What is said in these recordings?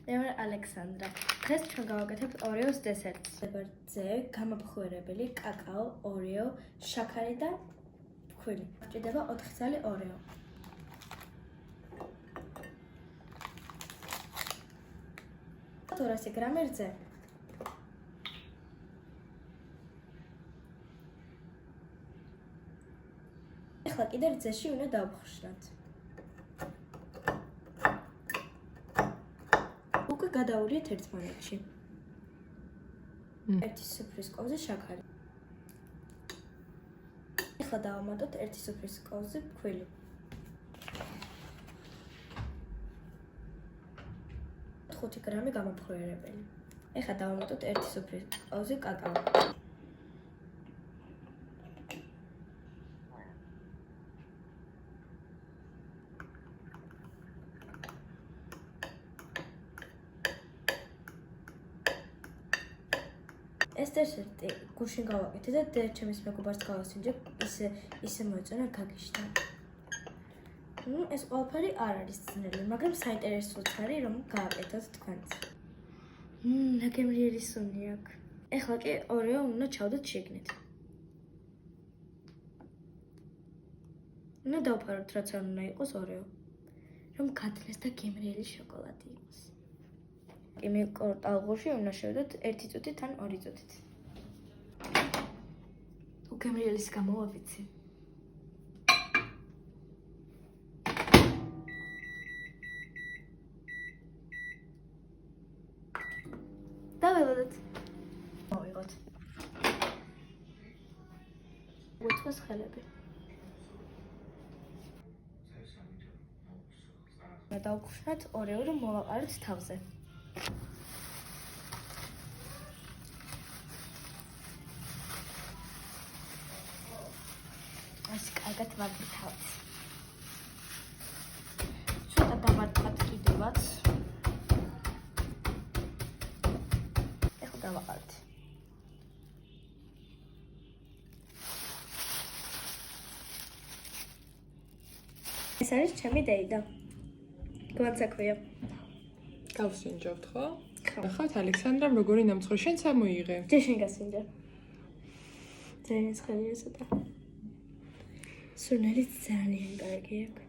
მე ვარ ალექსანდრა. დღეს ჩვენ გავაკეთებთ ორეოს დესერტს. ზე გამაფხვერებელი კაკაო, ორეო, შაქარი და ფქვილი. გვჭირდება 4 ძალი ორეო. – 200 გრამი რძე. ახლა კიდე რძეში უნდა დავხსნათ. უკვე გადავურიეთ ერთმანეთში. 1 სუფრის კოვზი შაქარი. ახლა დავამატოთ 1 სუფრის კოვზი ფქვილი. 5 გრამი გამაფხვერებელი. ახლა დავამატოთ 1 სუფრის კოვზი კაკაო. ეს დესერტი გუშინ გავაკეთე და ჩემის მეგობარს გავასინჯე, ისე მოეწონა გაგიშთა. ეს ყველაფერი არ არის ძნელი, მაგრამ საინტერესოც არის, რომ გააკეთოთ თქვენც. ნაგემრიელი სუნი აქვს. ეხლა კი ორეო უნდა ჩავდოთ შიგნით. უნდა დავფაროთ, რაც არ უნდა იყოს ორეო, რომ გადნეს და გემრიელი შოკოლადი იყოს. მიკროტალღურში უნდა შევდოთ 1 წუთით ან 2 წუთით. გემრიელის გამოვავიცი. დაველოდოთ. მოვიღოთ. უცხოს ხელები. დავგვხსნათ ორეო რომ მოვაყაროთ თავზე. ეს კარგად ვაგითავთ. ცოტა დავარტყათ კიდევაც. ეხლა დავაყარეთ. ეს არის ჩემი დეიდა. გვანცაქვია. გავსინჯობთ, ხო? ახლა ალექსანდრამ როგორი ნამცხვარი შენ სამოიღე? ჯეშინ გასინჯა. ძალიან ცხელია ცოტა. სუნელი ძალიან კარგი აქვს.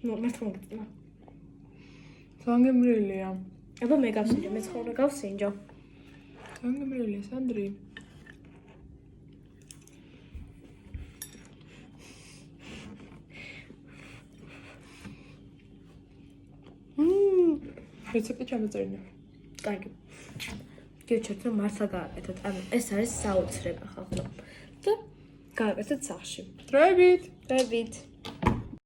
მართლა მოგწმა. ძალიან გემრიელია. აბა მე გავსინჯო, მე ცხოვრა გავსინჯო. ძალიან გემრიელია, სანდრი. რეცეპტი ჩამოწერინე. კარგი. გიჩვენოთ რომ მართლა გააკეთოთ. ანუ ეს არის საოცრება ხალხო. და გააკეთოთ სახში. დროებით. დროებით.